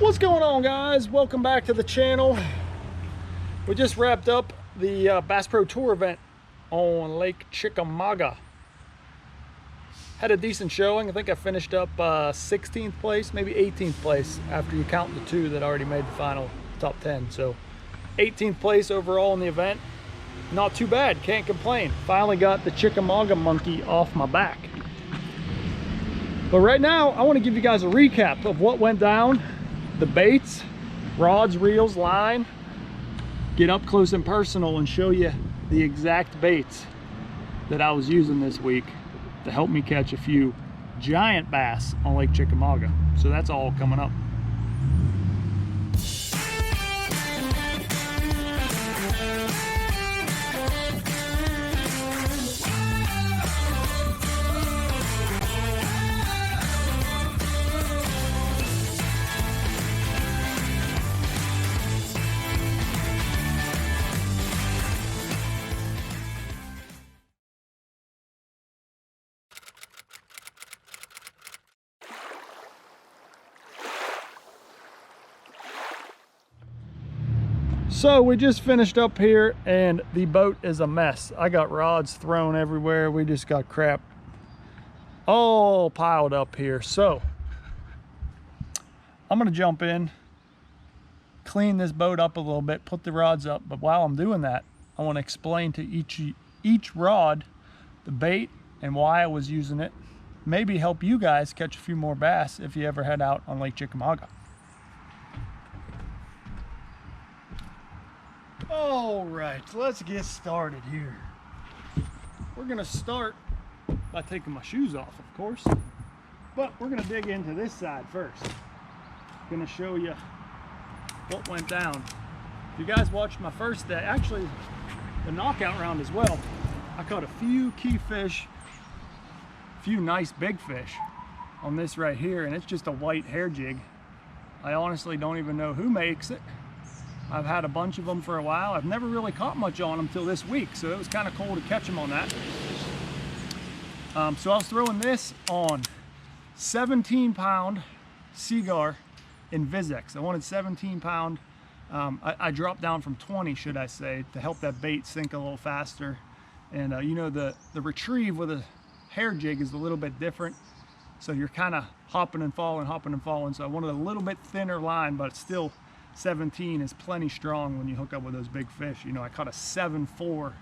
What's going on, guys? Welcome back to the channel. We just wrapped up the Bass Pro Tour event on Lake Chickamauga. Had a decent showing. I think I finished up 16th place, maybe 18th place after you count the two that already made the final top 10. So 18th place overall in the event. Not too bad, can't complain. Finally got the Chickamauga monkey off my back. But right now, I want to give you guys a recap of what went down. The baits, rods, reels, line, get up close and personal and show you the exact baits that I was using this week to help me catch a few giant bass on Lake Chickamauga. So that's all coming up. So we just finished up here and the boat is a mess. I got rods thrown everywhere. We just got crap all piled up here. So I'm gonna jump in, clean this boat up a little bit, put the rods up. But while I'm doing that, I want to explain to each rod the bait and why I was using it. Maybe help you guys catch a few more bass if you ever head out on Lake Chickamauga. All right, let's get started here. We're gonna start by taking my shoes off, of course, but we're gonna dig into this side first. Gonna show you what went down. If you guys watched my first day, actually the knockout round as well, I caught a few key fish, a few nice big fish on this right here, and it's just a white hair jig. I honestly don't even know who makes it. I've had a bunch of them for a while. I've never really caught much on them till this week, so it was kind of cool to catch them on that. So I was throwing this on 17-pound Seagar in Vizex. I wanted 17-pound. I dropped down from 20, should I say, to help that bait sink a little faster. And you know, the retrieve with a hair jig is a little bit different. So you're kind of hopping and falling. So I wanted a little bit thinner line, but still 17 is plenty strong when you hook up with those big fish. You know, I caught a 7.4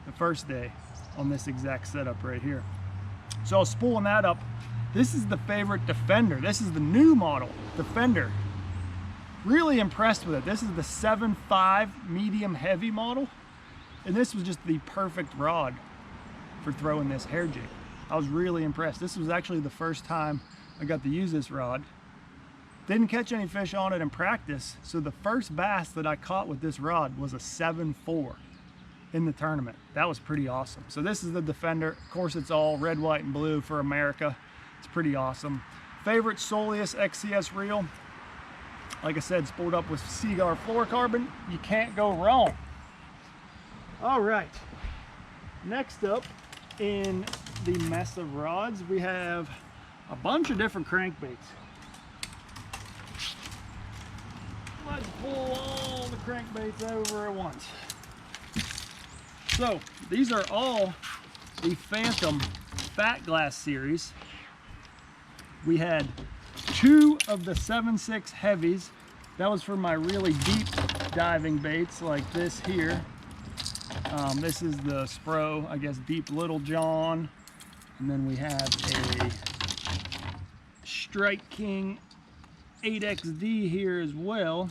the first day on this exact setup right here. So I was spooling that up. This is the favorite Defender. This is the new model Defender. Really impressed with it. This is the 7.5 medium heavy model, and this was just the perfect rod for throwing this hair jig. I was really impressed. This was actually the first time I got to use this rod. Didn't catch any fish on it in practice, so the first bass that I caught with this rod was a 7.4 in the tournament. That was pretty awesome. So this is the Defender. Of course, it's all red, white, and blue for America. It's pretty awesome. Favorite Soleus XCS reel. Like I said, spooled up with Seagar fluorocarbon. You can't go wrong. All right, next up in the mess of rods, we have a bunch of different crankbaits. Let's pull all the crankbaits over at once. So these are all the Phantom Fat Glass series. We had 2 of the 7.6 heavies. That was for my really deep diving baits like this here. This is the Spro, I guess, Deep Little John. And then we have a Strike King 8XD here as well.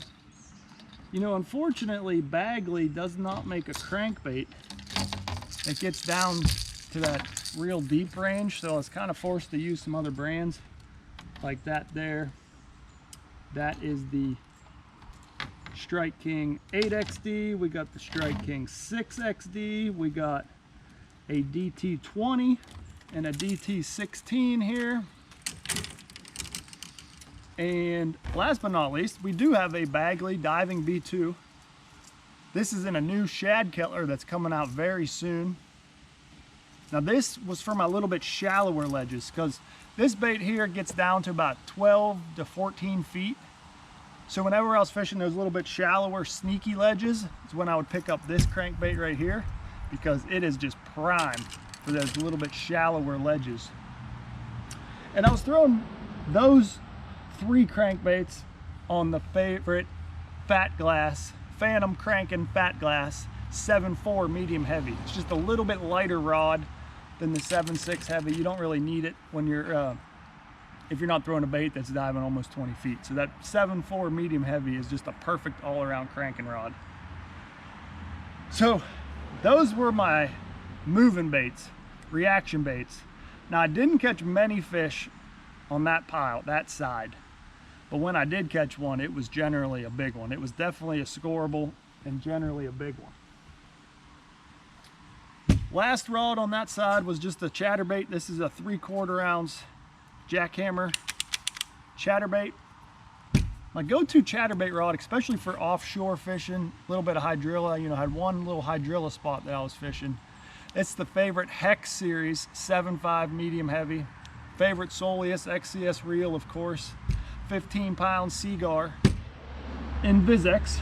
You know, unfortunately, Bagley does not make a crankbait that gets down to that real deep range, so I was kind of forced to use some other brands like that there. That is the Strike King 8XD. We got the Strike King 6XD. We got a DT20 and a DT16 here. And last but not least, we do have a Bagley Diving B2. This is in a new shad kettler that's coming out very soon. Now this was for my little bit shallower ledges, because this bait here gets down to about 12 to 14 feet. So whenever I was fishing those little bit shallower, sneaky ledges, is when I would pick up this crankbait right here, because it is just prime for those little bit shallower ledges. And I was throwing those 3 crankbaits on the favorite fat glass, Phantom cranking fat glass, 7.4 medium heavy. It's just a little bit lighter rod than the 7.6 heavy. You don't really need it when you're if you're not throwing a bait that's diving almost 20 feet. So that 7.4 medium heavy is just a perfect all-around cranking rod. So those were my moving baits, reaction baits. Now I didn't catch many fish on that pile, that side, but when I did catch one, it was generally a big one. It was definitely a scoreable and generally a big one. Last rod on that side was just a chatterbait. This is a 3/4 ounce jackhammer chatterbait. My go-to chatterbait rod, especially for offshore fishing, a little bit of hydrilla. You know, I had one little hydrilla spot that I was fishing. It's the favorite Hex series 7.5 medium heavy. Favorite Soleus XCS reel, of course. 15-pound Seagar in Vizex.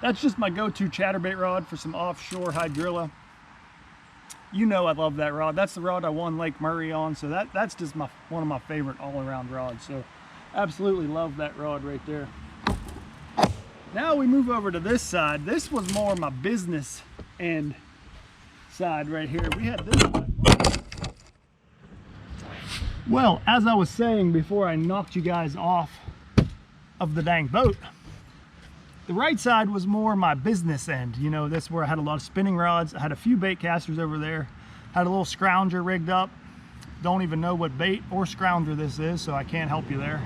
That's just my go-to chatterbait rod for some offshore hydrilla. You know I love that rod. That's the rod I won Lake Murray on, so that's just one of my favorite all-around rods. So absolutely love that rod right there. Now we move over to this side. This was more my business end side right here. We had this one. Well, as I was saying before I knocked you guys off of the dang boat, the right side was more my business end. You know, that's where I had a lot of spinning rods. I had a few bait casters over there. Had a little scrounger rigged up. Don't even know what bait or scrounger this is, so I can't help you there.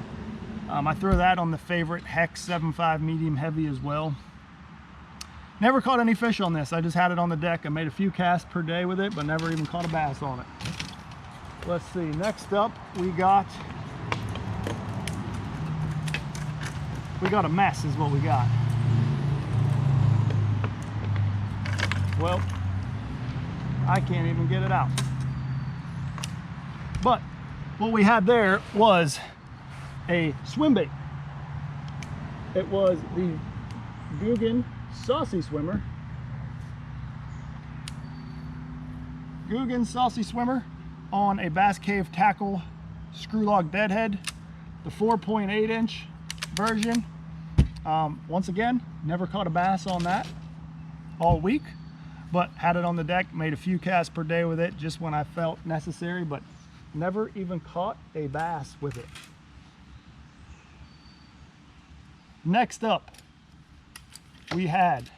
I throw that on the favorite Hex 7.5 medium heavy as well. Never caught any fish on this. I just had it on the deck. I made a few casts per day with it, but never even caught a bass on it. Let's see, next up we got a mess is what we got. Well, I can't even get it out. But what we had there was a swim bait. It was the Guggen Saucy Swimmer. Guggen Saucy Swimmer on a Bass Cave Tackle screw lock deadhead, the 4.8 inch version. Once again, never caught a bass on that all week, but had it on the deck, made a few casts per day with it just when I felt necessary, but never even caught a bass with it. Next up, we had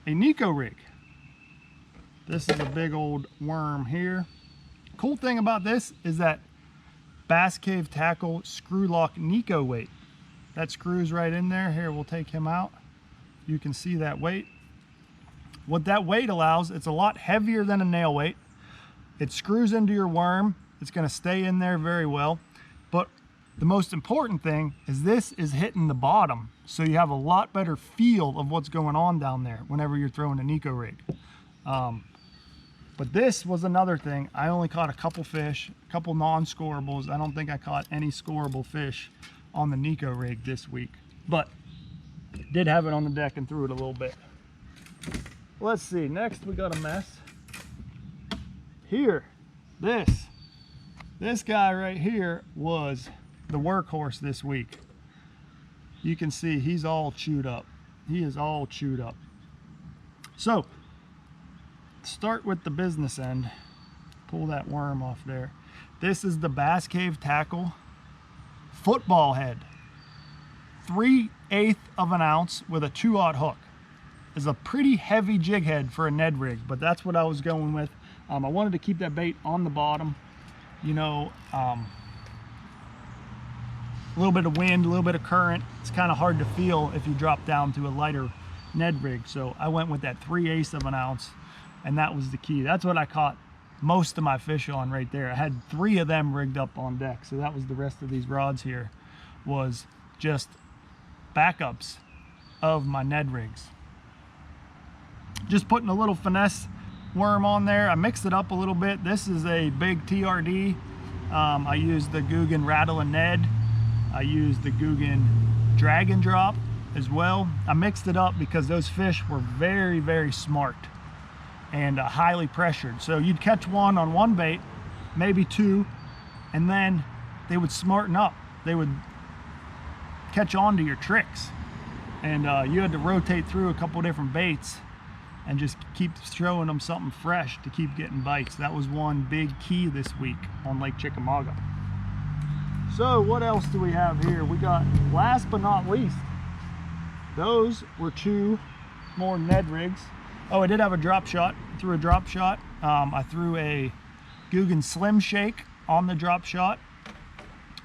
a Nico rig. This is a big old worm here. Cool thing about this is that Bass Cave Tackle screw lock Nico weight. That screws right in there. Here, we'll take him out. You can see that weight. What that weight allows, it's a lot heavier than a nail weight. It screws into your worm. It's going to stay in there very well. But the most important thing is this is hitting the bottom, so you have a lot better feel of what's going on down there whenever you're throwing a Nico rig. But this was another thing. I only caught a couple fish, a couple non-scorables. I don't think I caught any scoreable fish on the Nico rig this week, but did have it on the deck and threw it a little bit. Let's see, next we got a mess. Here, this guy right here was the workhorse this week. You can see he's all chewed up. He is all chewed up. So, start with the business end. Pull that worm off there. This is the Bass Cave Tackle football head. 3/8 of an ounce with a 2/0 hook. Is a pretty heavy jig head for a Ned rig, but that's what I was going with. I wanted to keep that bait on the bottom. You know, a little bit of wind, a little bit of current. It's kind of hard to feel if you drop down to a lighter Ned rig. So I went with that 3/8 of an ounce, and that was the key. That's what I caught most of my fish on right there. I had 3 of them rigged up on deck. So that was the rest of these rods here, was just backups of my Ned rigs. Just putting a little Finesse worm on there. I mixed it up a little bit. This is a big TRD. I used the Guggen Rattle and Ned. I used the Guggen drag and drop as well. I mixed it up because those fish were very, very smart and highly pressured. So you'd catch one on one bait, maybe two, and then they would smarten up. They would catch on to your tricks. And you had to rotate through a couple different baits and just keep throwing them something fresh to keep getting bites. That was one big key this week on Lake Chickamauga. So what else do we have here? We got, last but not least, those were two more Ned rigs. Oh, I did have a drop shot. Threw a drop shot. I threw a Guggen Slim Shake on the drop shot,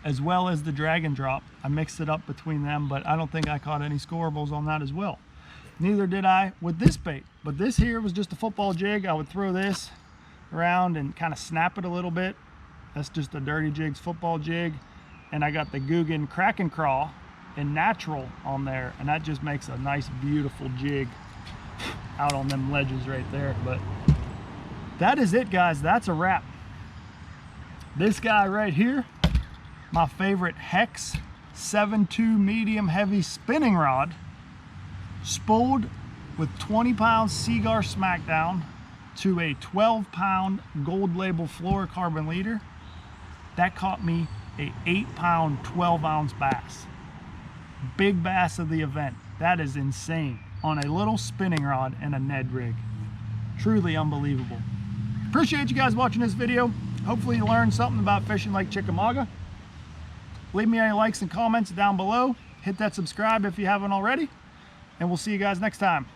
as well as the drag and drop. I mixed it up between them, but I don't think I caught any scorables on that as well. Neither did I with this bait, but this here was just a football jig. I would throw this around and kind of snap it a little bit. That's just a Dirty Jigs football jig. And I got the Guggen Crack and Crawl in natural on there, and that just makes a nice, beautiful jig out on them ledges right there. But that is it, guys. That's a wrap. This guy right here, my favorite Hex 7.2 medium heavy spinning rod, spooled with 20 pound Seagar Smackdown to a 12-pound Gold Label fluorocarbon leader. That caught me a 8-pound 12-ounce bass. Big bass of the event. That is insane on a little spinning rod and a Ned rig. Truly unbelievable. Appreciate you guys watching this video. Hopefully you learned something about fishing Lake Chickamauga. Leave me any likes and comments down below. Hit that subscribe if you haven't already, and we'll see you guys next time.